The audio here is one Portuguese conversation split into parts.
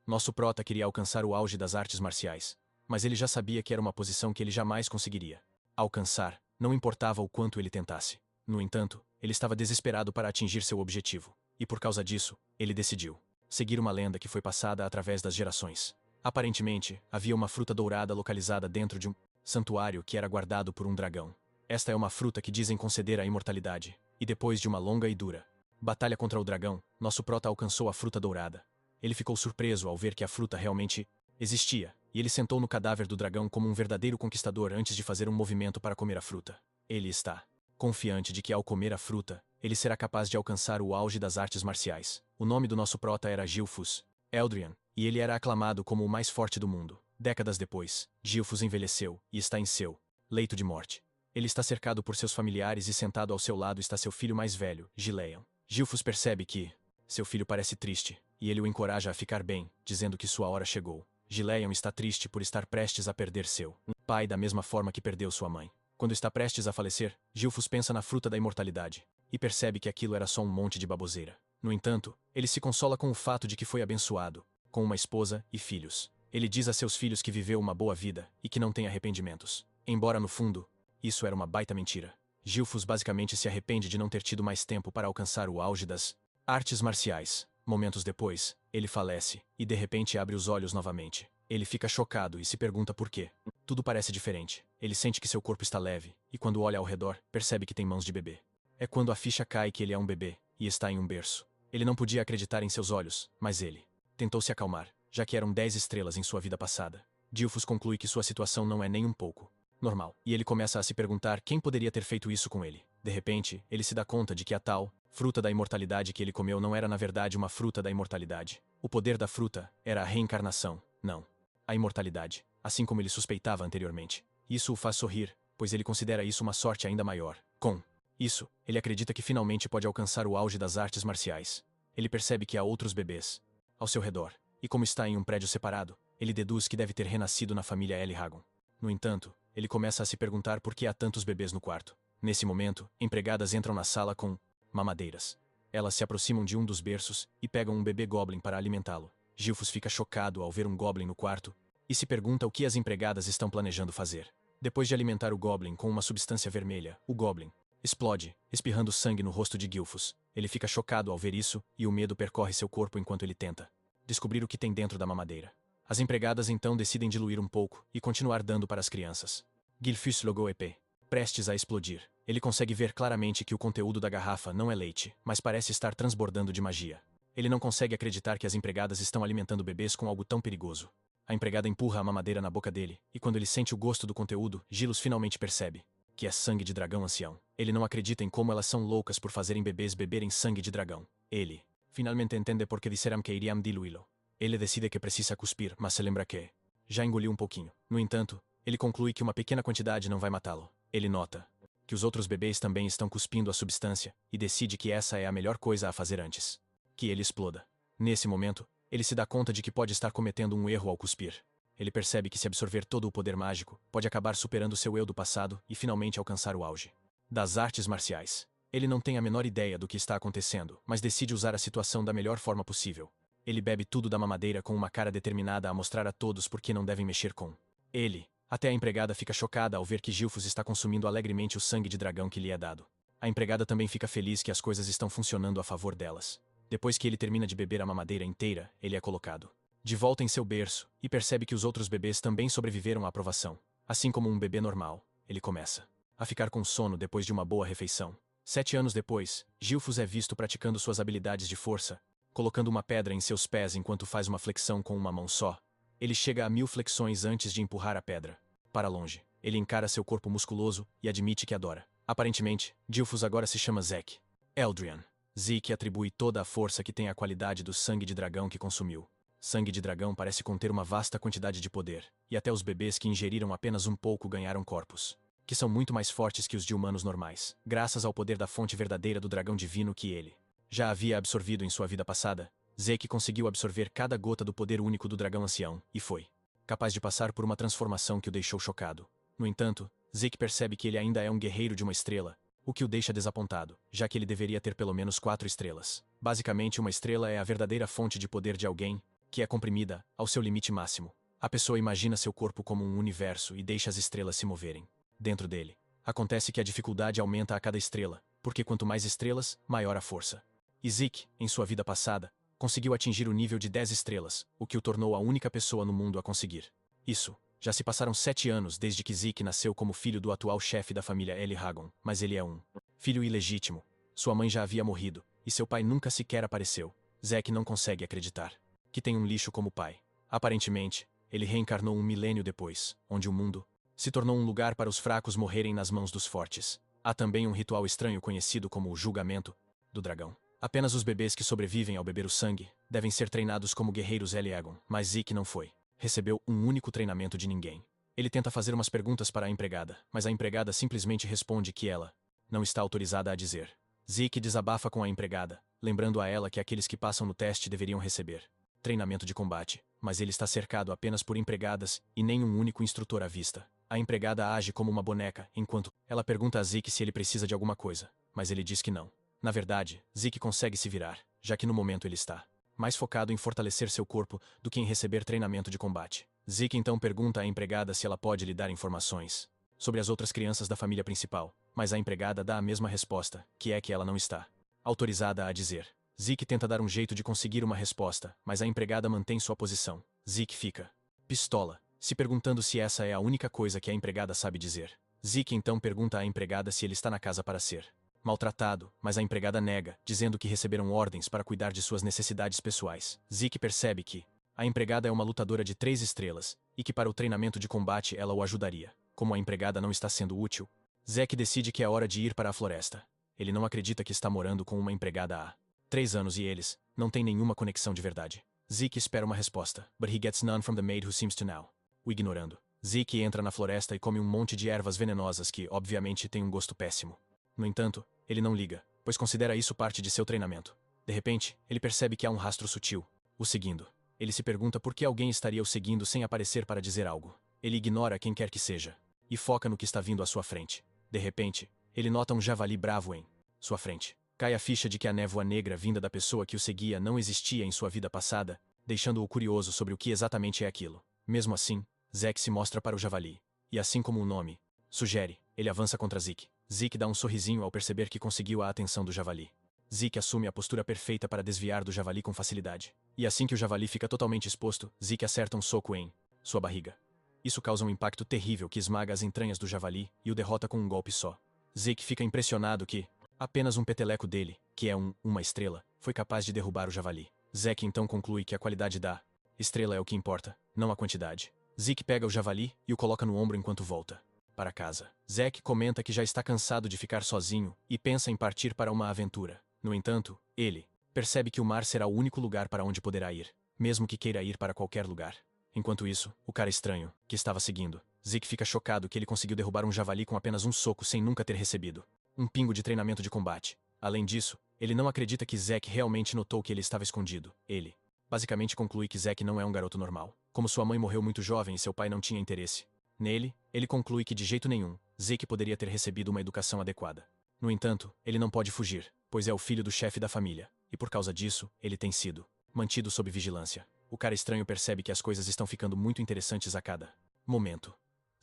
Nosso prota queria alcançar o auge das artes marciais, mas ele já sabia que era uma posição que ele jamais conseguiria alcançar, não importava o quanto ele tentasse. No entanto, ele estava desesperado para atingir seu objetivo, e por causa disso, ele decidiu seguir uma lenda que foi passada através das gerações. Aparentemente, havia uma fruta dourada localizada dentro de um santuário que era guardado por um dragão. Esta é uma fruta que dizem conceder a imortalidade, e depois de uma longa e dura batalha contra o dragão, nosso prota alcançou a fruta dourada. Ele ficou surpreso ao ver que a fruta realmente existia, e ele sentou no cadáver do dragão como um verdadeiro conquistador antes de fazer um movimento para comer a fruta. Ele está confiante de que ao comer a fruta, ele será capaz de alcançar o auge das artes marciais. O nome do nosso prota era Gilfus Eldrian, e ele era aclamado como o mais forte do mundo. Décadas depois, Gilfus envelheceu e está em seu leito de morte. Ele está cercado por seus familiares e sentado ao seu lado está seu filho mais velho, Gileon. Gilfus percebe que seu filho parece triste, e ele o encoraja a ficar bem, dizendo que sua hora chegou. Gileon está triste por estar prestes a perder seu pai da mesma forma que perdeu sua mãe. Quando está prestes a falecer, Gilfus pensa na fruta da imortalidade, e percebe que aquilo era só um monte de baboseira. No entanto, ele se consola com o fato de que foi abençoado, com uma esposa e filhos. Ele diz a seus filhos que viveu uma boa vida e que não tem arrependimentos. Embora no fundo, isso era uma baita mentira. Gilfus basicamente se arrepende de não ter tido mais tempo para alcançar o auge das artes marciais. Momentos depois, ele falece, e de repente abre os olhos novamente. Ele fica chocado e se pergunta por quê. Tudo parece diferente. Ele sente que seu corpo está leve, e quando olha ao redor, percebe que tem mãos de bebê. É quando a ficha cai que ele é um bebê, e está em um berço. Ele não podia acreditar em seus olhos, mas ele tentou se acalmar, já que eram 10 estrelas em sua vida passada. Gilfus conclui que sua situação não é nem um pouco normal, e ele começa a se perguntar quem poderia ter feito isso com ele. De repente, ele se dá conta de que a tal fruta da imortalidade que ele comeu não era na verdade uma fruta da imortalidade. O poder da fruta era a reencarnação, não a imortalidade, assim como ele suspeitava anteriormente. Isso o faz sorrir, pois ele considera isso uma sorte ainda maior. Com isso, ele acredita que finalmente pode alcançar o auge das artes marciais. Ele percebe que há outros bebês ao seu redor, e como está em um prédio separado, ele deduz que deve ter renascido na família L-Hagon. No entanto, ele começa a se perguntar por que há tantos bebês no quarto. Nesse momento, empregadas entram na sala com mamadeiras. Elas se aproximam de um dos berços e pegam um bebê goblin para alimentá-lo. Gilfus fica chocado ao ver um goblin no quarto e se pergunta o que as empregadas estão planejando fazer. Depois de alimentar o goblin com uma substância vermelha, o goblin explode, espirrando sangue no rosto de Gilfus. Ele fica chocado ao ver isso e o medo percorre seu corpo enquanto ele tenta descobrir o que tem dentro da mamadeira. As empregadas então decidem diluir um pouco e continuar dando para as crianças. Gilfus logou EP. Prestes a explodir, ele consegue ver claramente que o conteúdo da garrafa não é leite, mas parece estar transbordando de magia. Ele não consegue acreditar que as empregadas estão alimentando bebês com algo tão perigoso. A empregada empurra a mamadeira na boca dele, e quando ele sente o gosto do conteúdo, Gilus finalmente percebe que é sangue de dragão ancião. Ele não acredita em como elas são loucas por fazerem bebês beberem sangue de dragão. Ele finalmente entende por que disseram que iriam diluí-lo. Ele decide que precisa cuspir, mas se lembra que já engoliu um pouquinho. No entanto, ele conclui que uma pequena quantidade não vai matá-lo. Ele nota que os outros bebês também estão cuspindo a substância e decide que essa é a melhor coisa a fazer antes que ele exploda. Nesse momento, ele se dá conta de que pode estar cometendo um erro ao cuspir. Ele percebe que se absorver todo o poder mágico, pode acabar superando seu eu do passado e finalmente alcançar o auge das artes marciais. Ele não tem a menor ideia do que está acontecendo, mas decide usar a situação da melhor forma possível. Ele bebe tudo da mamadeira com uma cara determinada a mostrar a todos por que não devem mexer com ele. Até a empregada fica chocada ao ver que Gilfus está consumindo alegremente o sangue de dragão que lhe é dado. A empregada também fica feliz que as coisas estão funcionando a favor delas. Depois que ele termina de beber a mamadeira inteira, ele é colocado de volta em seu berço e percebe que os outros bebês também sobreviveram à provação. Assim como um bebê normal, ele começa a ficar com sono depois de uma boa refeição. 7 anos depois, Gilfus é visto praticando suas habilidades de força, colocando uma pedra em seus pés enquanto faz uma flexão com uma mão só. Ele chega a 1000 flexões antes de empurrar a pedra para longe. Ele encara seu corpo musculoso e admite que adora. Aparentemente, Gilfus agora se chama Zek Eldrian. Zeke atribui toda a força que tem à qualidade do sangue de dragão que consumiu. Sangue de dragão parece conter uma vasta quantidade de poder, e até os bebês que ingeriram apenas um pouco ganharam corpos que são muito mais fortes que os de humanos normais, graças ao poder da fonte verdadeira do dragão divino que ele já havia absorvido em sua vida passada. Zeke conseguiu absorver cada gota do poder único do dragão ancião, e foi capaz de passar por uma transformação que o deixou chocado. No entanto, Zeke percebe que ele ainda é um guerreiro de uma estrela, o que o deixa desapontado, já que ele deveria ter pelo menos 4 estrelas. Basicamente, uma estrela é a verdadeira fonte de poder de alguém que é comprimida ao seu limite máximo. A pessoa imagina seu corpo como um universo e deixa as estrelas se moverem dentro dele. Acontece que a dificuldade aumenta a cada estrela, porque quanto mais estrelas, maior a força. E Zeke, em sua vida passada, conseguiu atingir o nível de 10 estrelas, o que o tornou a única pessoa no mundo a conseguir. Isso. Já se passaram 7 anos desde que Zeke nasceu como filho do atual chefe da família Eli Hagon, mas ele é um filho ilegítimo. Sua mãe já havia morrido, e seu pai nunca sequer apareceu. Zeke não consegue acreditar que tem um lixo como pai. Aparentemente, ele reencarnou um milênio depois, onde o mundo se tornou um lugar para os fracos morrerem nas mãos dos fortes. Há também um ritual estranho conhecido como o julgamento do dragão. Apenas os bebês que sobrevivem ao beber o sangue devem ser treinados como guerreiros Eliegon, mas Zeke não foi. Recebeu um único treinamento de ninguém. Ele tenta fazer umas perguntas para a empregada, mas a empregada simplesmente responde que ela não está autorizada a dizer. Zeke desabafa com a empregada, lembrando a ela que aqueles que passam no teste deveriam receber treinamento de combate, mas ele está cercado apenas por empregadas e nem um único instrutor à vista. A empregada age como uma boneca, enquanto ela pergunta a Zeke se ele precisa de alguma coisa, mas ele diz que não. Na verdade, Zeke consegue se virar, já que no momento ele está mais focado em fortalecer seu corpo do que em receber treinamento de combate. Zeke então pergunta à empregada se ela pode lhe dar informações sobre as outras crianças da família principal, mas a empregada dá a mesma resposta, que é que ela não está autorizada a dizer. Zeke tenta dar um jeito de conseguir uma resposta, mas a empregada mantém sua posição. Zeke fica pistola, se perguntando se essa é a única coisa que a empregada sabe dizer. Zeke então pergunta à empregada se ele está na casa para ser maltratado, mas a empregada nega, dizendo que receberam ordens para cuidar de suas necessidades pessoais. Zeke percebe que a empregada é uma lutadora de 3 estrelas, e que para o treinamento de combate ela o ajudaria. Como a empregada não está sendo útil, Zeke decide que é hora de ir para a floresta. Ele não acredita que está morando com uma empregada há 3 anos e eles não têm nenhuma conexão de verdade. Zeke espera uma resposta, but he gets none from the maid who seems to now. O ignorando. Zeke entra na floresta e come um monte de ervas venenosas que, obviamente, têm um gosto péssimo. No entanto, ele não liga, pois considera isso parte de seu treinamento. De repente, ele percebe que há um rastro sutil, o seguindo. Ele se pergunta por que alguém estaria o seguindo sem aparecer para dizer algo. Ele ignora quem quer que seja, e foca no que está vindo à sua frente. De repente, ele nota um javali bravo em sua frente. Cai a ficha de que a névoa negra vinda da pessoa que o seguia não existia em sua vida passada, deixando-o curioso sobre o que exatamente é aquilo. Mesmo assim, Zeke se mostra para o javali, e assim como o nome sugere, ele avança contra Zeke. Zeke dá um sorrisinho ao perceber que conseguiu a atenção do javali. Zeke assume a postura perfeita para desviar do javali com facilidade. E assim que o javali fica totalmente exposto, Zeke acerta um soco em sua barriga. Isso causa um impacto terrível que esmaga as entranhas do javali e o derrota com um golpe só. Zeke fica impressionado que apenas um peteleco dele, que é uma estrela, foi capaz de derrubar o javali. Zeke então conclui que a qualidade da estrela é o que importa, não a quantidade. Zeke pega o javali e o coloca no ombro enquanto volta para casa. Zeke comenta que já está cansado de ficar sozinho e pensa em partir para uma aventura. No entanto, ele percebe que o mar será o único lugar para onde poderá ir, mesmo que queira ir para qualquer lugar. Enquanto isso, o cara estranho, que estava seguindo, Zeke fica chocado que ele conseguiu derrubar um javali com apenas um soco sem nunca ter recebido um pingo de treinamento de combate. Além disso, ele não acredita que Zeke realmente notou que ele estava escondido. Ele basicamente conclui que Zeke não é um garoto normal. Como sua mãe morreu muito jovem e seu pai não tinha interesse nele, ele conclui que de jeito nenhum, Zeke poderia ter recebido uma educação adequada. No entanto, ele não pode fugir, pois é o filho do chefe da família, e por causa disso, ele tem sido mantido sob vigilância. O cara estranho percebe que as coisas estão ficando muito interessantes a cada momento.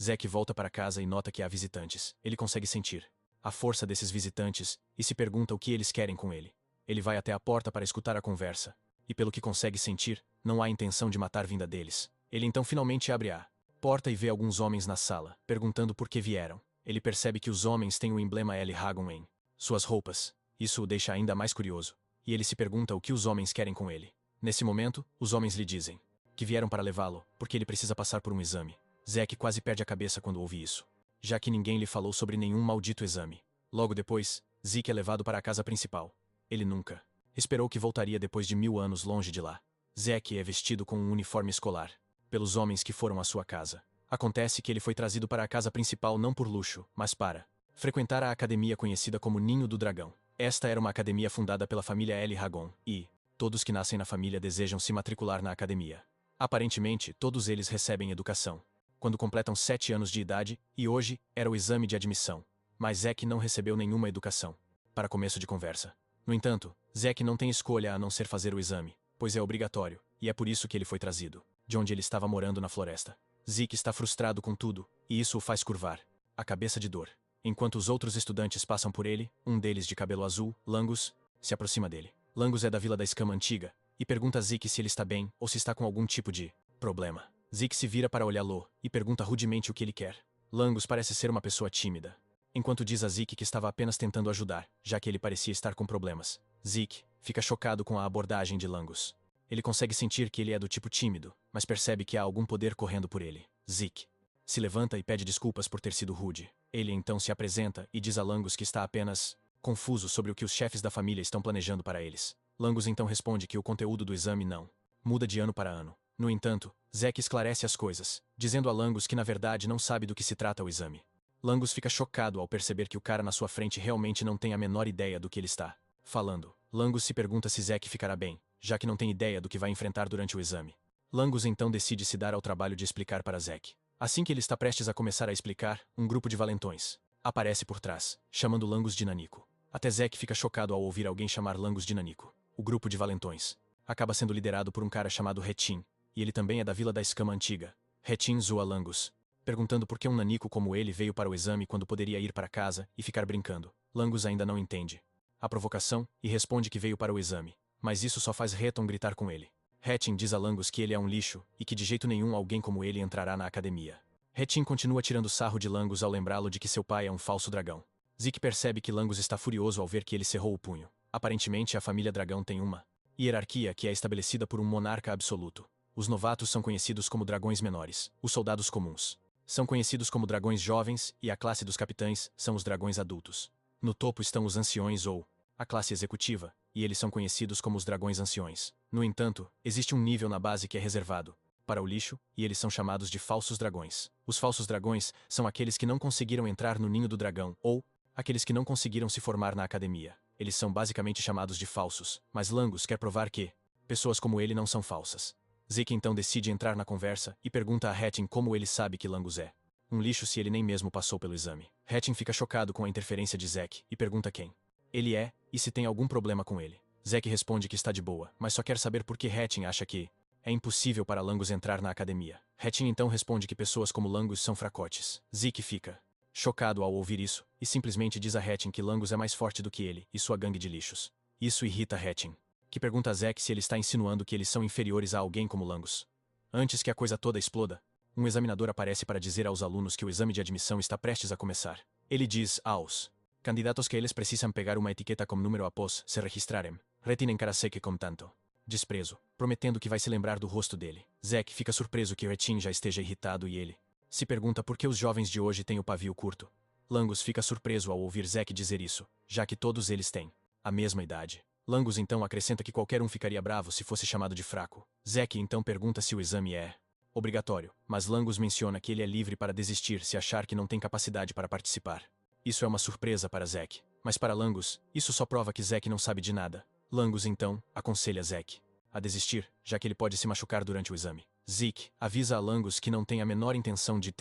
Zeke volta para casa e nota que há visitantes. Ele consegue sentir a força desses visitantes e se pergunta o que eles querem com ele. Ele vai até a porta para escutar a conversa, e pelo que consegue sentir, não há intenção de matar vinda deles. Ele então finalmente abre a porta e vê alguns homens na sala, perguntando por que vieram. Ele percebe que os homens têm o emblema Eli Hagon em suas roupas. Isso o deixa ainda mais curioso, e ele se pergunta o que os homens querem com ele. Nesse momento, os homens lhe dizem que vieram para levá-lo, porque ele precisa passar por um exame. Zeke quase perde a cabeça quando ouve isso, já que ninguém lhe falou sobre nenhum maldito exame. Logo depois, Zeke é levado para a casa principal. Ele nunca esperou que voltaria depois de 1000 anos longe de lá. Zeke é vestido com um uniforme escolar pelos homens que foram à sua casa. Acontece que ele foi trazido para a casa principal não por luxo, mas para frequentar a academia conhecida como Ninho do Dragão. Esta era uma academia fundada pela família Eli Hagon, e todos que nascem na família desejam se matricular na academia. Aparentemente, todos eles recebem educação quando completam 7 anos de idade, e hoje era o exame de admissão. Mas Zeke não recebeu nenhuma educação para começo de conversa. No entanto, Zeke não tem escolha a não ser fazer o exame, pois é obrigatório, e é por isso que ele foi trazido, de onde ele estava morando na floresta. Zeke está frustrado com tudo, e isso o faz curvar a cabeça de dor. Enquanto os outros estudantes passam por ele, um deles de cabelo azul, Langus, se aproxima dele. Langus é da Vila da Escama Antiga, e pergunta a Zeke se ele está bem ou se está com algum tipo de problema. Zeke se vira para olhá-lo e pergunta rudemente o que ele quer. Langus parece ser uma pessoa tímida, enquanto diz a Zeke que estava apenas tentando ajudar, já que ele parecia estar com problemas. Zeke fica chocado com a abordagem de Langus. Ele consegue sentir que ele é do tipo tímido, mas percebe que há algum poder correndo por ele. Zeke se levanta e pede desculpas por ter sido rude. Ele então se apresenta e diz a Langus que está apenas confuso sobre o que os chefes da família estão planejando para eles. Langus então responde que o conteúdo do exame não muda de ano para ano. No entanto, Zeke esclarece as coisas, dizendo a Langus que na verdade não sabe do que se trata o exame. Langus fica chocado ao perceber que o cara na sua frente realmente não tem a menor ideia do que ele está falando. Langus se pergunta se Zeke ficará bem, já que não tem ideia do que vai enfrentar durante o exame. Langus então decide se dar ao trabalho de explicar para Zeke. Assim que ele está prestes a começar a explicar, um grupo de valentões aparece por trás, chamando Langus de Nanico. Até Zeke fica chocado ao ouvir alguém chamar Langus de Nanico. O grupo de valentões acaba sendo liderado por um cara chamado Retin, e ele também é da Vila da Escama Antiga. Retin zoa Langus, perguntando por que um nanico como ele veio para o exame quando poderia ir para casa e ficar brincando. Langus ainda não entende a provocação e responde que veio para o exame, mas isso só faz Reton gritar com ele. Retin diz a Langus que ele é um lixo e que de jeito nenhum alguém como ele entrará na academia. Retin continua tirando sarro de Langus ao lembrá-lo de que seu pai é um falso dragão. Zeke percebe que Langus está furioso ao ver que ele cerrou o punho. Aparentemente a família dragão tem uma hierarquia que é estabelecida por um monarca absoluto. Os novatos são conhecidos como dragões menores, os soldados comuns são conhecidos como dragões jovens e a classe dos capitães são os dragões adultos. No topo estão os anciões ou a classe executiva, e eles são conhecidos como os dragões anciões. No entanto, existe um nível na base que é reservado para o lixo, e eles são chamados de falsos dragões. Os falsos dragões são aqueles que não conseguiram entrar no ninho do dragão, ou aqueles que não conseguiram se formar na academia. Eles são basicamente chamados de falsos, mas Langus quer provar que pessoas como ele não são falsas. Zeke então decide entrar na conversa e pergunta a Retin como ele sabe que Langus é um lixo se ele nem mesmo passou pelo exame. Retin fica chocado com a interferência de Zeke e pergunta quem ele é e se tem algum problema com ele. Zeke responde que está de boa, mas só quer saber por que Retin acha que é impossível para Langus entrar na academia. Retin então responde que pessoas como Langus são fracotes. Zeke fica chocado ao ouvir isso e simplesmente diz a Retin que Langus é mais forte do que ele e sua gangue de lixos. Isso irrita Retin, que pergunta a Zeke se ele está insinuando que eles são inferiores a alguém como Langus. Antes que a coisa toda exploda, um examinador aparece para dizer aos alunos que o exame de admissão está prestes a começar. Ele diz aos candidatos que eles precisam pegar uma etiqueta com número após se registrarem. Retin encara Zeke com tanto desprezo, prometendo que vai se lembrar do rosto dele. Zeke fica surpreso que Retin já esteja irritado e ele se pergunta por que os jovens de hoje têm o pavio curto. Langus fica surpreso ao ouvir Zeke dizer isso, já que todos eles têm a mesma idade. Langus então acrescenta que qualquer um ficaria bravo se fosse chamado de fraco. Zeke então pergunta se o exame é obrigatório, mas Langus menciona que ele é livre para desistir se achar que não tem capacidade para participar. Isso é uma surpresa para Zeke, mas para Langus, isso só prova que Zeke não sabe de nada. Langus então aconselha Zeke a desistir, já que ele pode se machucar durante o exame. Zeke avisa a Langus que não tem a menor intenção de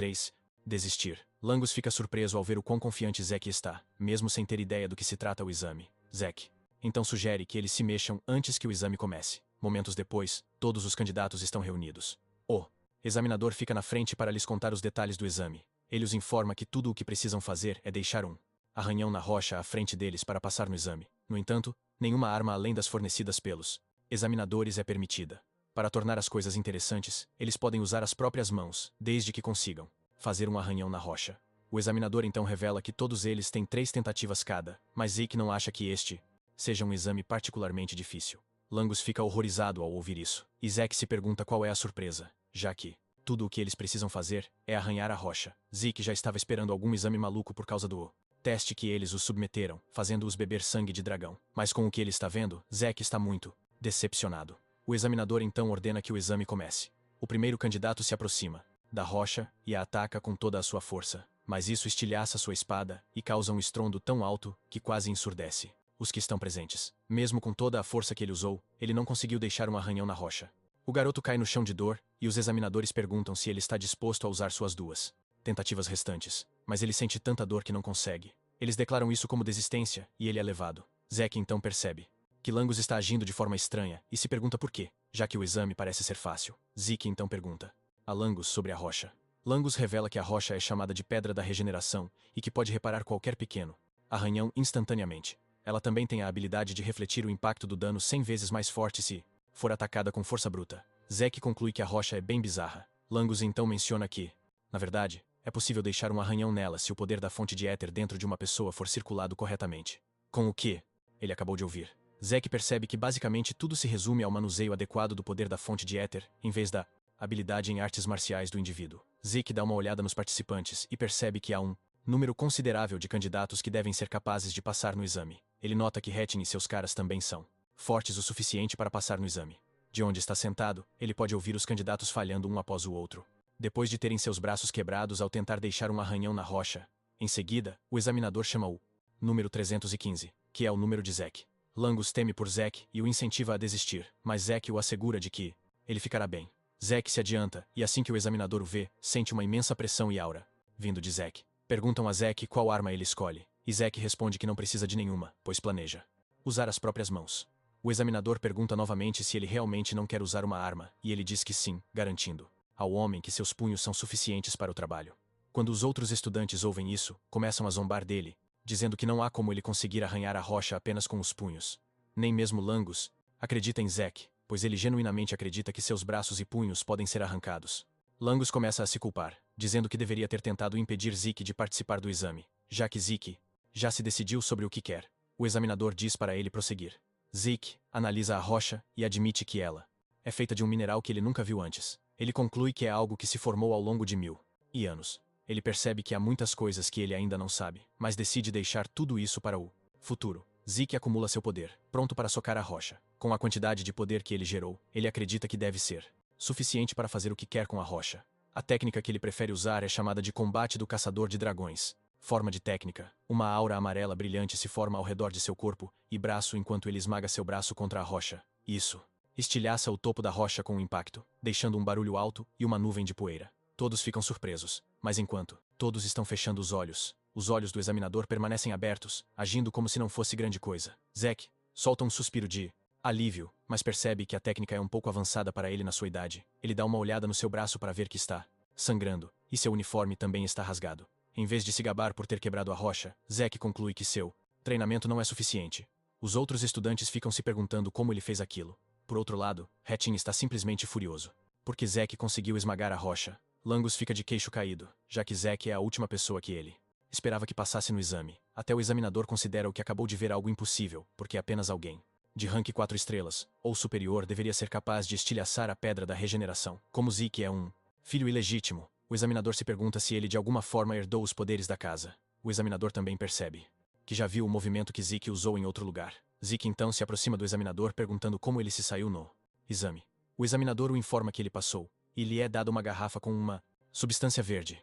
desistir. Langus fica surpreso ao ver o quão confiante Zeke está, mesmo sem ter ideia do que se trata o exame. Zeke então sugere que eles se mexam antes que o exame comece. Momentos depois, todos os candidatos estão reunidos. O examinador fica na frente para lhes contar os detalhes do exame. Ele os informa que tudo o que precisam fazer é deixar um arranhão na rocha à frente deles para passar no exame. No entanto, nenhuma arma além das fornecidas pelos examinadores é permitida. Para tornar as coisas interessantes, eles podem usar as próprias mãos, desde que consigam fazer um arranhão na rocha. O examinador então revela que todos eles têm 3 tentativas cada, mas Zeke não acha que este seja um exame particularmente difícil. Langus fica horrorizado ao ouvir isso, e Zeke se pergunta qual é a surpresa, já que tudo o que eles precisam fazer é arranhar a rocha. Zeke já estava esperando algum exame maluco por causa do teste que eles os submeteram, fazendo-os beber sangue de dragão. Mas com o que ele está vendo, Zeke está muito decepcionado. O examinador então ordena que o exame comece. O primeiro candidato se aproxima da rocha e a ataca com toda a sua força, mas isso estilhaça sua espada e causa um estrondo tão alto que quase ensurdece os que estão presentes. Mesmo com toda a força que ele usou, ele não conseguiu deixar um arranhão na rocha. O garoto cai no chão de dor, e os examinadores perguntam se ele está disposto a usar suas 2 tentativas restantes, mas ele sente tanta dor que não consegue. Eles declaram isso como desistência, e ele é levado. Zeke então percebe que Langus está agindo de forma estranha, e se pergunta por quê. já que o exame parece ser fácil. Zeke então pergunta a Langus sobre a rocha. Langus revela que a rocha é chamada de Pedra da Regeneração e que pode reparar qualquer pequeno arranhão instantaneamente. Ela também tem a habilidade de refletir o impacto do dano 100 vezes mais forte se for atacada com força bruta. Zeke conclui que a rocha é bem bizarra. Langus então menciona que, na verdade, é possível deixar um arranhão nela se o poder da fonte de éter dentro de uma pessoa for circulado corretamente. Com o que ele acabou de ouvir, Zeke percebe que basicamente tudo se resume ao manuseio adequado do poder da fonte de éter, em vez da habilidade em artes marciais do indivíduo. Zeke dá uma olhada nos participantes e percebe que há um número considerável de candidatos que devem ser capazes de passar no exame. Ele nota que Hatching e seus caras também são fortes o suficiente para passar no exame. De onde está sentado, ele pode ouvir os candidatos falhando um após o outro, depois de terem seus braços quebrados ao tentar deixar um arranhão na rocha. Em seguida, o examinador chama o número 315, que é o número de Zeke. Langus teme por Zeke e o incentiva a desistir, mas Zeke o assegura de que ele ficará bem. Zeke se adianta, e assim que o examinador o vê, sente uma imensa pressão e aura vindo de Zeke. Perguntam a Zeke qual arma ele escolhe, e Zeke responde que não precisa de nenhuma, pois planeja usar as próprias mãos. O examinador pergunta novamente se ele realmente não quer usar uma arma, e ele diz que sim, garantindo ao homem que seus punhos são suficientes para o trabalho. Quando os outros estudantes ouvem isso, começam a zombar dele, dizendo que não há como ele conseguir arranhar a rocha apenas com os punhos. Nem mesmo Langus acredita em Zeke, pois ele genuinamente acredita que seus braços e punhos podem ser arrancados. Langus começa a se culpar, dizendo que deveria ter tentado impedir Zeke de participar do exame, já que Zeke já se decidiu sobre o que quer. O examinador diz para ele prosseguir. Zeke analisa a rocha e admite que ela é feita de um mineral que ele nunca viu antes. Ele conclui que é algo que se formou ao longo de 1000 anos. Ele percebe que há muitas coisas que ele ainda não sabe, mas decide deixar tudo isso para o futuro. Zeke acumula seu poder, pronto para socar a rocha. Com a quantidade de poder que ele gerou, ele acredita que deve ser suficiente para fazer o que quer com a rocha. A técnica que ele prefere usar é chamada de combate do caçador de dragões. Forma de técnica: uma aura amarela brilhante se forma ao redor de seu corpo e braço enquanto ele esmaga seu braço contra a rocha. Isso estilhaça o topo da rocha com um impacto, deixando um barulho alto e uma nuvem de poeira. Todos ficam surpresos, mas enquanto todos estão fechando os olhos do examinador permanecem abertos, agindo como se não fosse grande coisa. Zeke solta um suspiro de alívio, mas percebe que a técnica é um pouco avançada para ele na sua idade. Ele dá uma olhada no seu braço para ver que está sangrando, e seu uniforme também está rasgado. Em vez de se gabar por ter quebrado a rocha, Zeke conclui que seu treinamento não é suficiente. Os outros estudantes ficam se perguntando como ele fez aquilo. Por outro lado, Hatching está simplesmente furioso, porque Zeke conseguiu esmagar a rocha. Langus fica de queixo caído, já que Zeke é a última pessoa que ele esperava que passasse no exame. Até o examinador considera o que acabou de ver algo impossível, porque apenas alguém de rank 4 estrelas, ou superior, deveria ser capaz de estilhaçar a Pedra da Regeneração. Como Zeke é um filho ilegítimo, o examinador se pergunta se ele de alguma forma herdou os poderes da casa. O examinador também percebe que já viu o movimento que Zeke usou em outro lugar. Zeke então se aproxima do examinador perguntando como ele se saiu no exame. O examinador o informa que ele passou, e lhe é dada uma garrafa com uma substância verde.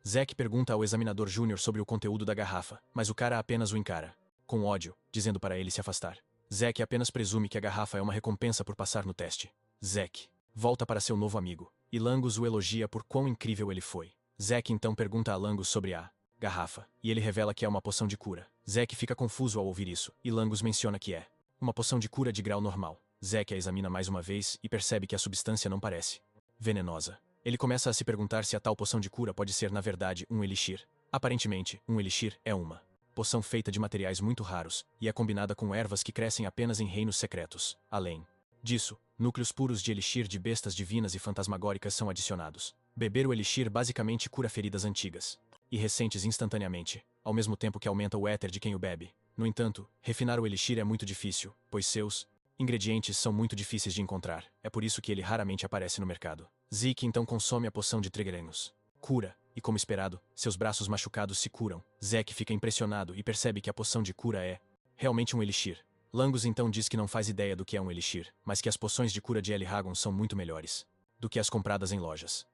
Zeke pergunta ao examinador júnior sobre o conteúdo da garrafa, mas o cara apenas o encara com ódio, dizendo para ele se afastar. Zeke apenas presume que a garrafa é uma recompensa por passar no teste. Zeke volta para seu novo amigo, e Langus o elogia por quão incrível ele foi. Zeke então pergunta a Langus sobre a garrafa, e ele revela que é uma poção de cura. Zeke fica confuso ao ouvir isso, e Langus menciona que é uma poção de cura de grau normal. Zeke a examina mais uma vez e percebe que a substância não parece venenosa. Ele começa a se perguntar se a tal poção de cura pode ser na verdade um elixir. Aparentemente, um elixir é uma poção feita de materiais muito raros, e é combinada com ervas que crescem apenas em reinos secretos. Além disso, núcleos puros de elixir de bestas divinas e fantasmagóricas são adicionados. Beber o elixir basicamente cura feridas antigas e recentes instantaneamente, ao mesmo tempo que aumenta o éter de quem o bebe. No entanto, refinar o elixir é muito difícil, pois seus ingredientes são muito difíceis de encontrar. É por isso que ele raramente aparece no mercado. Zeke então consome a poção de Trigrenos. Cura, e como esperado, seus braços machucados se curam. Zeke fica impressionado e percebe que a poção de cura é realmente um elixir. Langus então diz que não faz ideia do que é um elixir, mas que as poções de cura de Elhagon são muito melhores do que as compradas em lojas.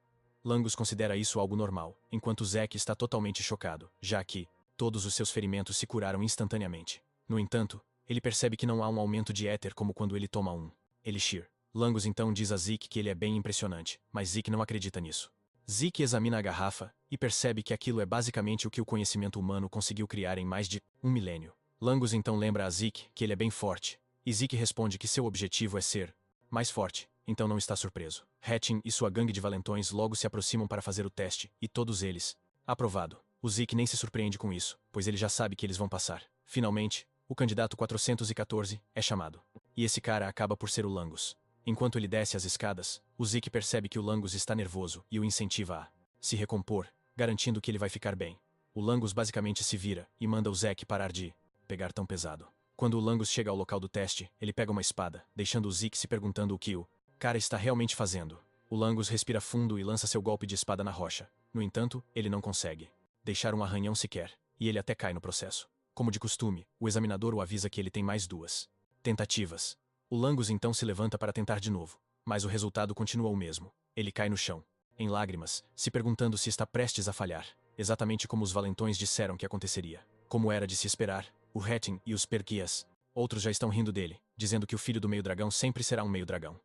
Langus considera isso algo normal, enquanto Zeke está totalmente chocado, já que todos os seus ferimentos se curaram instantaneamente. No entanto, ele percebe que não há um aumento de éter como quando ele toma um elixir. Langus então diz a Zeke que ele é bem impressionante, mas Zeke não acredita nisso. Zeke examina a garrafa e percebe que aquilo é basicamente o que o conhecimento humano conseguiu criar em mais de 1 milênio. Langus então lembra a Zeke que ele é bem forte, e Zeke responde que seu objetivo é ser mais forte, então não está surpreso. Hatching e sua gangue de valentões logo se aproximam para fazer o teste, e todos eles... Aprovado. O Zeke nem se surpreende com isso, pois ele já sabe que eles vão passar. Finalmente, o candidato 414 é chamado. E esse cara acaba por ser o Langus. Enquanto ele desce as escadas, o Zeke percebe que o Langus está nervoso e o incentiva a se recompor, garantindo que ele vai ficar bem. O Langus basicamente se vira e manda o Zeke parar de pegar tão pesado. Quando o Langus chega ao local do teste, ele pega uma espada, deixando o Zeke se perguntando o que o cara está realmente fazendo. O Langus respira fundo e lança seu golpe de espada na rocha. No entanto, ele não consegue deixar um arranhão sequer, e ele até cai no processo. Como de costume, o examinador o avisa que ele tem mais 2 tentativas. O Langus então se levanta para tentar de novo, mas o resultado continua o mesmo. Ele cai no chão, em lágrimas, se perguntando se está prestes a falhar, exatamente como os valentões disseram que aconteceria. Como era de se esperar, o Hatching e os Perkias, outros já estão rindo dele, dizendo que o filho do meio-dragão sempre será um meio-dragão.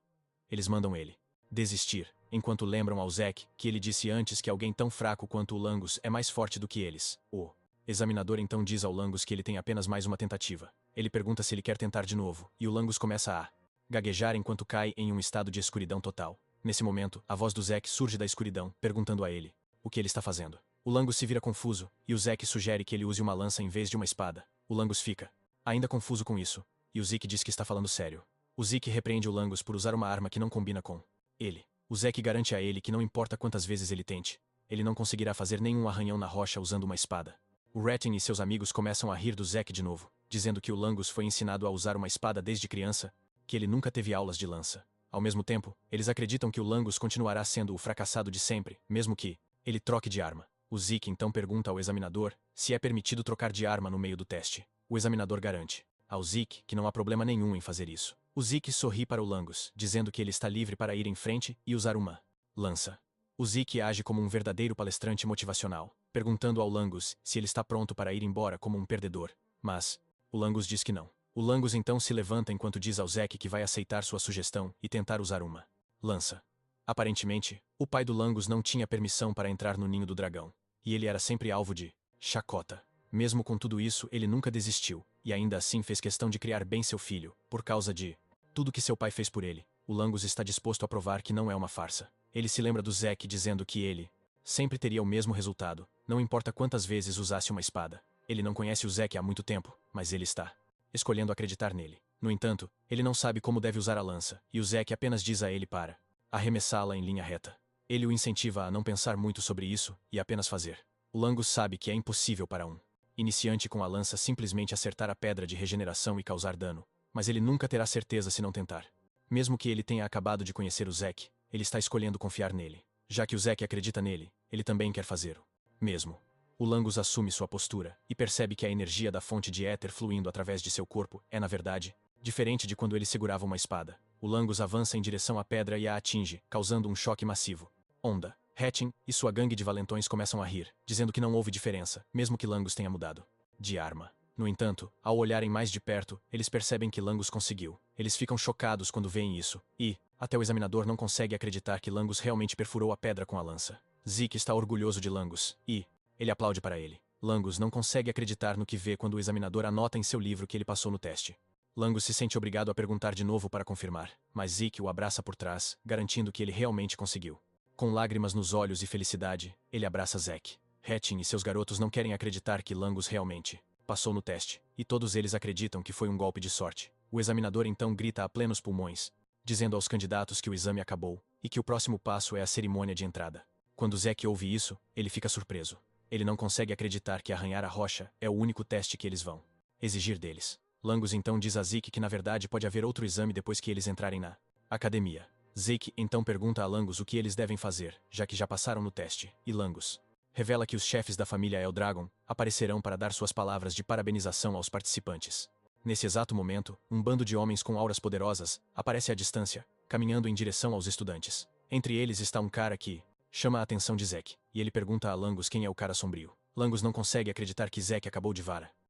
Eles mandam ele desistir, enquanto lembram ao Zeke que ele disse antes que alguém tão fraco quanto o Langus é mais forte do que eles. O examinador então diz ao Langus que ele tem apenas mais uma tentativa. Ele pergunta se ele quer tentar de novo, e o Langus começa a gaguejar enquanto cai em um estado de escuridão total. Nesse momento, a voz do Zeke surge da escuridão, perguntando a ele o que ele está fazendo. O Langus se vira confuso, e o Zeke sugere que ele use uma lança em vez de uma espada. O Langus fica ainda confuso com isso, e o Zeke diz que está falando sério. O Zeke repreende o Langus por usar uma arma que não combina com ele. O Zeke garante a ele que não importa quantas vezes ele tente, ele não conseguirá fazer nenhum arranhão na rocha usando uma espada. O Ratting e seus amigos começam a rir do Zeke de novo, dizendo que o Langus foi ensinado a usar uma espada desde criança, que ele nunca teve aulas de lança. Ao mesmo tempo, eles acreditam que o Langus continuará sendo o fracassado de sempre, mesmo que ele troque de arma. O Zeke então pergunta ao examinador se é permitido trocar de arma no meio do teste. O examinador garante ao Zeke que não há problema nenhum em fazer isso. O Zeke sorri para o Langus, dizendo que ele está livre para ir em frente e usar uma lança. O Zeke age como um verdadeiro palestrante motivacional, perguntando ao Langus se ele está pronto para ir embora como um perdedor. Mas o Langus diz que não. O Langus então se levanta enquanto diz ao Zeke que vai aceitar sua sugestão e tentar usar uma lança. Aparentemente, o pai do Langus não tinha permissão para entrar no ninho do dragão, e ele era sempre alvo de chacota. Mesmo com tudo isso, ele nunca desistiu, e ainda assim fez questão de criar bem seu filho, por causa de tudo que seu pai fez por ele. O Langus está disposto a provar que não é uma farsa. Ele se lembra do Zeke dizendo que ele sempre teria o mesmo resultado, não importa quantas vezes usasse uma espada. Ele não conhece o Zeke há muito tempo, mas ele está escolhendo acreditar nele. No entanto, ele não sabe como deve usar a lança, e o Zeke apenas diz a ele para arremessá-la em linha reta. Ele o incentiva a não pensar muito sobre isso e apenas fazer. O Langus sabe que é impossível para um iniciante com a lança simplesmente acertar a pedra de regeneração e causar dano, mas ele nunca terá certeza se não tentar. Mesmo que ele tenha acabado de conhecer o Zeke, ele está escolhendo confiar nele. Já que o Zeke acredita nele, ele também quer fazer o mesmo. O Langus assume sua postura e percebe que a energia da fonte de éter fluindo através de seu corpo é, na verdade, diferente de quando ele segurava uma espada. O Langus avança em direção à pedra e a atinge, causando um choque massivo. Onda. Hatching e sua gangue de valentões começam a rir, dizendo que não houve diferença, mesmo que Langus tenha mudado de arma. No entanto, ao olharem mais de perto, eles percebem que Langus conseguiu. Eles ficam chocados quando veem isso, e até o examinador não consegue acreditar que Langus realmente perfurou a pedra com a lança. Zeke está orgulhoso de Langus, e ele aplaude para ele. Langus não consegue acreditar no que vê quando o examinador anota em seu livro que ele passou no teste. Langus se sente obrigado a perguntar de novo para confirmar, mas Zeke o abraça por trás, garantindo que ele realmente conseguiu. Com lágrimas nos olhos e felicidade, ele abraça Zeke. Hatching e seus garotos não querem acreditar que Langus realmente passou no teste, e todos eles acreditam que foi um golpe de sorte. O examinador então grita a plenos pulmões, dizendo aos candidatos que o exame acabou, e que o próximo passo é a cerimônia de entrada. Quando Zeke ouve isso, ele fica surpreso. Ele não consegue acreditar que arranhar a rocha é o único teste que eles vão exigir deles. Langus então diz a Zeke que na verdade pode haver outro exame depois que eles entrarem na academia. Zeke então pergunta a Langus o que eles devem fazer, já que já passaram no teste, e Langus revela que os chefes da família Eldragon aparecerão para dar suas palavras de parabenização aos participantes. Nesse exato momento, um bando de homens com auras poderosas aparece à distância, caminhando em direção aos estudantes. Entre eles está um cara que chama a atenção de Zeke, e ele pergunta a Langus quem é o cara sombrio. Langus não consegue acreditar que Zeke acabou de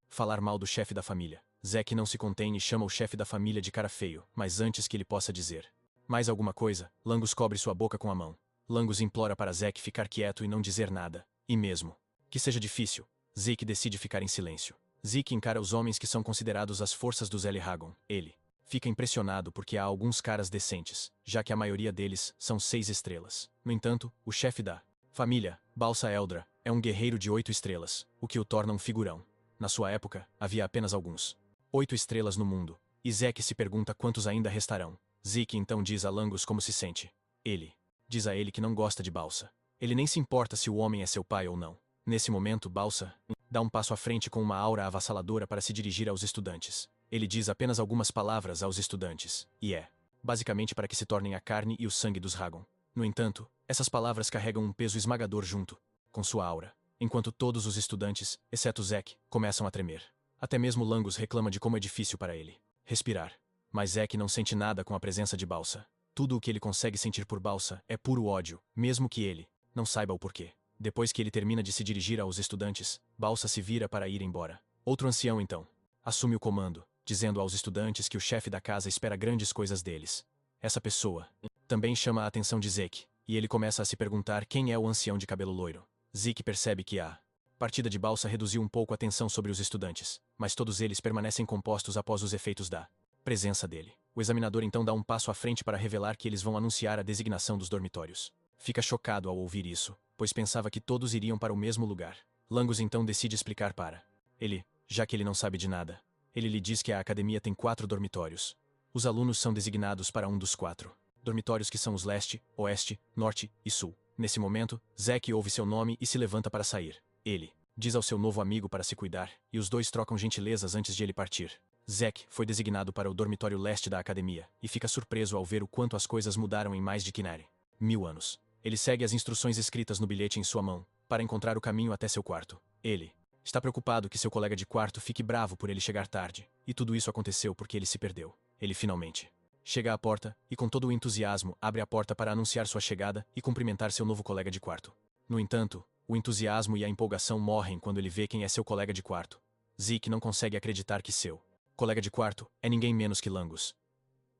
falar mal do chefe da família. Zeke não se contém e chama o chefe da família de cara feio, mas antes que ele possa dizer mais alguma coisa, Langus cobre sua boca com a mão. Langus implora para Zeke ficar quieto e não dizer nada, e mesmo que seja difícil, Zeke decide ficar em silêncio. Zeke encara os homens que são considerados as forças dos Eldragon. Ele Fica impressionado porque há alguns caras decentes, já que a maioria deles são 6 estrelas. No entanto, o chefe da família, Balsa Eldra, é um guerreiro de 8 estrelas, o que o torna um figurão. Na sua época, havia apenas alguns 8 estrelas no mundo, e Zeke se pergunta quantos ainda restarão. Zeke então diz a Langus como se sente. Ele diz a ele que não gosta de Balsa. Ele nem se importa se o homem é seu pai ou não. Nesse momento, Balsa dá um passo à frente com uma aura avassaladora para se dirigir aos estudantes. Ele diz apenas algumas palavras aos estudantes, e basicamente para que se tornem a carne e o sangue dos Ragon. No entanto, essas palavras carregam um peso esmagador junto com sua aura, enquanto todos os estudantes, exceto Zeke, começam a tremer. Até mesmo Langus reclama de como é difícil para ele respirar. Mas Zeke não sente nada com a presença de Balsa. Tudo o que ele consegue sentir por Balsa é puro ódio, mesmo que ele não saiba o porquê. Depois que ele termina de se dirigir aos estudantes, Balsa se vira para ir embora. Outro ancião, então, assume o comando, dizendo aos estudantes que o chefe da casa espera grandes coisas deles. Essa pessoa também chama a atenção de Zeke, e ele começa a se perguntar quem é o ancião de cabelo loiro. Zeke percebe que a partida de Balsa reduziu um pouco a tensão sobre os estudantes, mas todos eles permanecem compostos após os efeitos da presença dele. O examinador então dá um passo à frente para revelar que eles vão anunciar a designação dos dormitórios. Fica chocado ao ouvir isso, pois pensava que todos iriam para o mesmo lugar. Langus então decide explicar para ele, já que ele não sabe de nada. Ele lhe diz que a academia tem 4 dormitórios. Os alunos são designados para um dos 4 dormitórios, que são os leste, oeste, norte e sul. Nesse momento, Zeke ouve seu nome e se levanta para sair. Ele diz ao seu novo amigo para se cuidar, e os dois trocam gentilezas antes de ele partir. Zeke foi designado para o dormitório leste da academia, e fica surpreso ao ver o quanto as coisas mudaram em mais de 1000 anos. Ele segue as instruções escritas no bilhete em sua mão, para encontrar o caminho até seu quarto. Ele está preocupado que seu colega de quarto fique bravo por ele chegar tarde, e tudo isso aconteceu porque ele se perdeu. Ele finalmente chega à porta, e com todo o entusiasmo abre a porta para anunciar sua chegada e cumprimentar seu novo colega de quarto. No entanto, o entusiasmo e a empolgação morrem quando ele vê quem é seu colega de quarto. Zeke não consegue acreditar que seu colega de quarto é ninguém menos que Langus.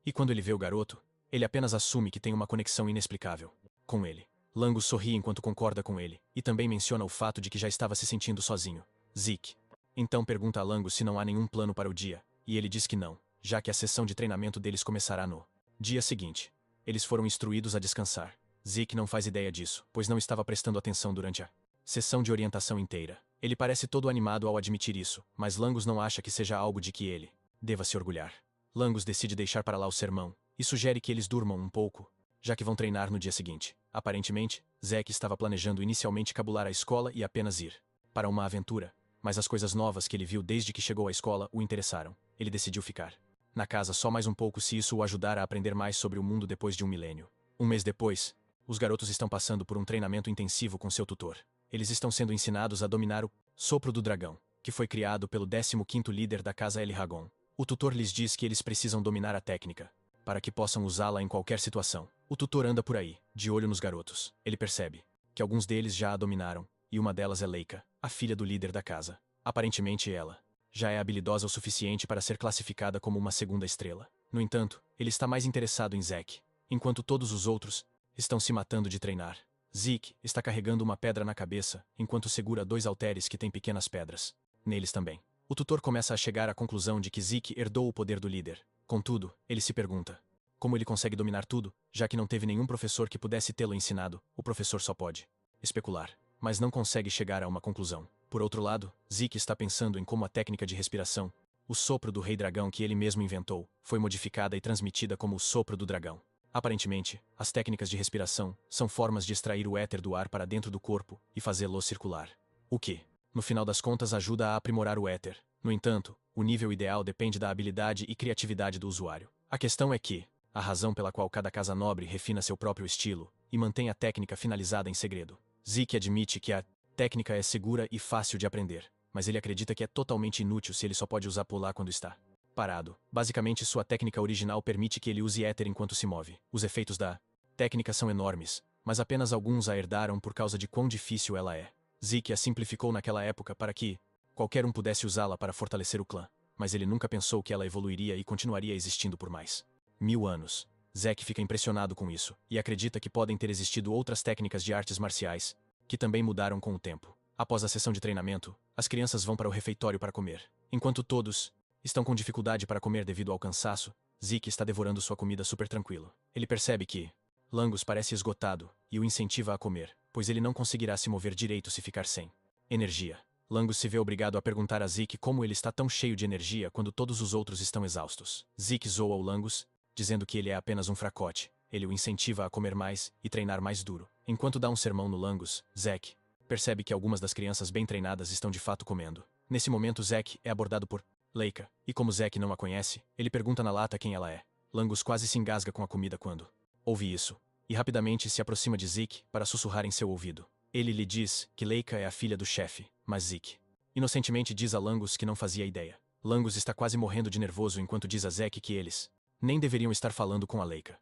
E quando ele vê o garoto, ele apenas assume que tem uma conexão inexplicável com ele. Langus sorri enquanto concorda com ele, e também menciona o fato de que já estava se sentindo sozinho. Zeke então pergunta a Langus se não há nenhum plano para o dia, e ele diz que não, já que a sessão de treinamento deles começará no dia seguinte. Eles foram instruídos a descansar. Zeke não faz ideia disso, pois não estava prestando atenção durante a sessão de orientação inteira. Ele parece todo animado ao admitir isso, mas Langus não acha que seja algo de que ele deva se orgulhar. Langus decide deixar para lá o sermão, e sugere que eles durmam um pouco, já que vão treinar no dia seguinte. Aparentemente, Zeke estava planejando inicialmente cabular a escola e apenas ir para uma aventura, mas as coisas novas que ele viu desde que chegou à escola o interessaram. Ele decidiu ficar na casa só mais um pouco se isso o ajudar a aprender mais sobre o mundo depois de um milênio. Um mês depois, os garotos estão passando por um treinamento intensivo com seu tutor. Eles estão sendo ensinados a dominar o sopro do dragão, que foi criado pelo 15º líder da casa El-Ragon. O tutor lhes diz que eles precisam dominar a técnica, para que possam usá-la em qualquer situação. O tutor anda por aí, de olho nos garotos. Ele percebe que alguns deles já a dominaram, e uma delas é Leica, a filha do líder da casa. Aparentemente ela já é habilidosa o suficiente para ser classificada como uma segunda estrela. No entanto, ele está mais interessado em Zeke, enquanto todos os outros estão se matando de treinar. Zeke está carregando uma pedra na cabeça, enquanto segura 2 halteres que têm pequenas pedras neles também. O tutor começa a chegar à conclusão de que Zeke herdou o poder do líder. Contudo, ele se pergunta como ele consegue dominar tudo, já que não teve nenhum professor que pudesse tê-lo ensinado. O professor só pode especular, mas não consegue chegar a uma conclusão. Por outro lado, Zeke está pensando em como a técnica de respiração, o sopro do rei dragão que ele mesmo inventou, foi modificada e transmitida como o sopro do dragão. Aparentemente, as técnicas de respiração são formas de extrair o éter do ar para dentro do corpo e fazê-lo circular. O que, no final das contas, ajuda a aprimorar o éter. No entanto, o nível ideal depende da habilidade e criatividade do usuário. A questão é que a razão pela qual cada casa nobre refina seu próprio estilo e mantém a técnica finalizada em segredo. Zeke admite que a técnica é segura e fácil de aprender, mas ele acredita que é totalmente inútil se ele só pode usar pular quando está parado. Basicamente, sua técnica original permite que ele use éter enquanto se move. Os efeitos da técnica são enormes, mas apenas alguns a herdaram por causa de quão difícil ela é. Zeke a simplificou naquela época para que qualquer um pudesse usá-la para fortalecer o clã, mas ele nunca pensou que ela evoluiria e continuaria existindo por mais 1000 anos. Zeke fica impressionado com isso, e acredita que podem ter existido outras técnicas de artes marciais, que também mudaram com o tempo. Após a sessão de treinamento, as crianças vão para o refeitório para comer. Enquanto todos estão com dificuldade para comer devido ao cansaço, Zeke está devorando sua comida super tranquilo. Ele percebe que Langus parece esgotado e o incentiva a comer, pois ele não conseguirá se mover direito se ficar sem energia. Langus se vê obrigado a perguntar a Zeke como ele está tão cheio de energia quando todos os outros estão exaustos. Zeke zoa o Langus, dizendo que ele é apenas um fracote. Ele o incentiva a comer mais e treinar mais duro. Enquanto dá um sermão no Langus, Zeke percebe que algumas das crianças bem treinadas estão de fato comendo. Nesse momento, Zeke é abordado por Leica, e como Zeke não a conhece, ele pergunta na lata quem ela é. Langus quase se engasga com a comida quando ouve isso, e rapidamente se aproxima de Zeke para sussurrar em seu ouvido. Ele lhe diz que Leica é a filha do chefe, mas Zeke inocentemente diz a Langus que não fazia ideia. Langus está quase morrendo de nervoso enquanto diz a Zeke que eles nem deveriam estar falando com a Leica.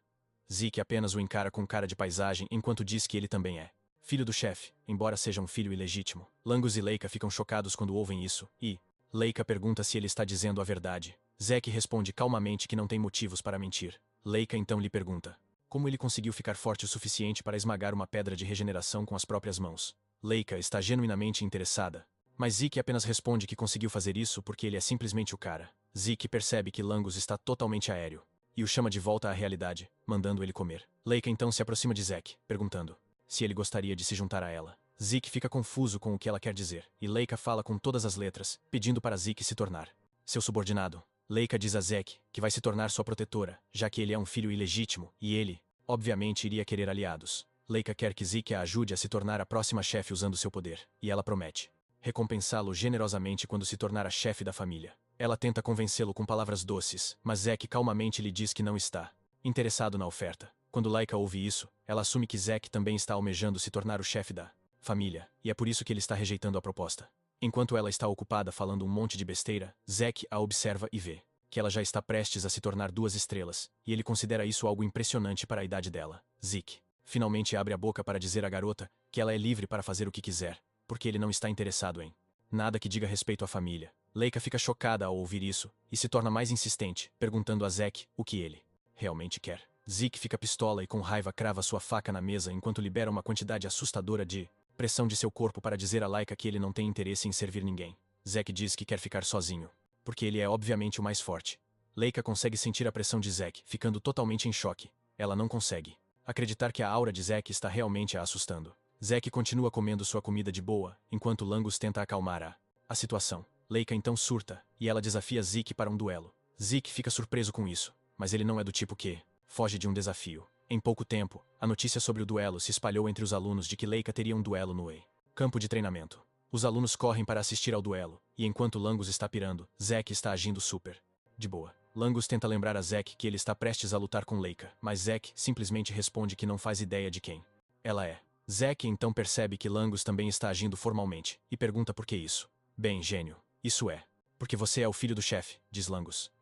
Zeke apenas o encara com cara de paisagem enquanto diz que ele também é filho do chefe, embora seja um filho ilegítimo. Langus e Leica ficam chocados quando ouvem isso, e Leica pergunta se ele está dizendo a verdade. Zeke responde calmamente que não tem motivos para mentir. Leica então lhe pergunta como ele conseguiu ficar forte o suficiente para esmagar uma pedra de regeneração com as próprias mãos. Leica está genuinamente interessada, mas Zeke apenas responde que conseguiu fazer isso porque ele é simplesmente o cara. Zeke percebe que Langus está totalmente aéreo e o chama de volta à realidade, mandando ele comer. Leica então se aproxima de Zeke, perguntando se ele gostaria de se juntar a ela. Zeke fica confuso com o que ela quer dizer, e Leica fala com todas as letras, pedindo para Zeke se tornar seu subordinado. Leica diz a Zeke que vai se tornar sua protetora, já que ele é um filho ilegítimo, e ele, obviamente, iria querer aliados. Leica quer que Zeke a ajude a se tornar a próxima chefe usando seu poder, e ela promete recompensá-lo generosamente quando se tornar a chefe da família. Ela tenta convencê-lo com palavras doces, mas Zeke calmamente lhe diz que não está interessado na oferta. Quando Leica ouve isso, ela assume que Zeke também está almejando se tornar o chefe da família, e é por isso que ele está rejeitando a proposta. Enquanto ela está ocupada falando um monte de besteira, Zeke a observa e vê que ela já está prestes a se tornar 2 estrelas, e ele considera isso algo impressionante para a idade dela. Zeke finalmente abre a boca para dizer à garota que ela é livre para fazer o que quiser, porque ele não está interessado em nada que diga respeito à família. Leica fica chocada ao ouvir isso, e se torna mais insistente, perguntando a Zeke o que ele realmente quer. Zeke fica pistola e com raiva crava sua faca na mesa enquanto libera uma quantidade assustadora de pressão de seu corpo para dizer a Leica que ele não tem interesse em servir ninguém. Zeke diz que quer ficar sozinho, porque ele é obviamente o mais forte. Leica consegue sentir a pressão de Zeke, ficando totalmente em choque. Ela não consegue acreditar que a aura de Zeke está realmente a assustando. Zeke continua comendo sua comida de boa, enquanto Langus tenta acalmar a situação. Leica então surta, e ela desafia Zeke para um duelo. Zeke fica surpreso com isso, mas ele não é do tipo que foge de um desafio. Em pouco tempo, a notícia sobre o duelo se espalhou entre os alunos de que Leica teria um duelo no campo de treinamento. Os alunos correm para assistir ao duelo, e enquanto Langus está pirando, Zeke está agindo super de boa. Langus tenta lembrar a Zeke que ele está prestes a lutar com Leica, mas Zeke simplesmente responde que não faz ideia de quem ela é. Zeke então percebe que Langus também está agindo formalmente, e pergunta por que isso. Bem, gênio, isso é porque você é o filho do chefe, diz Langus.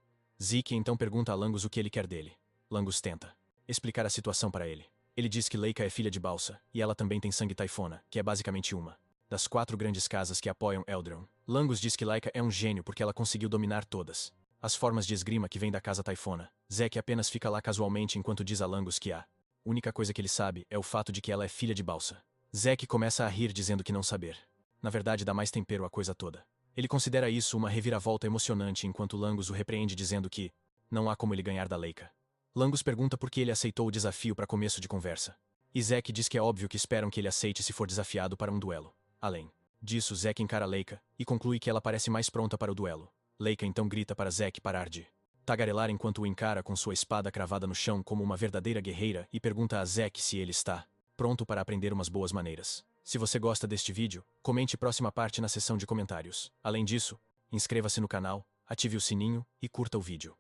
Zeke então pergunta a Langus o que ele quer dele. Langus tenta explicar a situação para ele. Ele diz que Leica é filha de Balsa, e ela também tem sangue Taifona, que é basicamente uma das 4 grandes casas que apoiam Eldron. Langus diz que Leica é um gênio porque ela conseguiu dominar todas as formas de esgrima que vêm da casa Taifona. Zeke apenas fica lá casualmente enquanto diz a Langus que a única coisa que ele sabe é o fato de que ela é filha de Balsa. Zeke começa a rir dizendo que não saber. Na verdade, dá mais tempero à coisa toda. Ele considera isso uma reviravolta emocionante enquanto Langus o repreende dizendo que não há como ele ganhar da Leica. Langus pergunta por que ele aceitou o desafio para começo de conversa. E Zeke diz que é óbvio que esperam que ele aceite se for desafiado para um duelo. Além disso, Zeke encara Leica e conclui que ela parece mais pronta para o duelo. Leica então grita para Zeke parar de tagarelar enquanto o encara com sua espada cravada no chão como uma verdadeira guerreira e pergunta a Zeke se ele está pronto para aprender umas boas maneiras. Se você gosta deste vídeo, comente próxima parte na seção de comentários. Além disso, inscreva-se no canal, ative o sininho e curta o vídeo.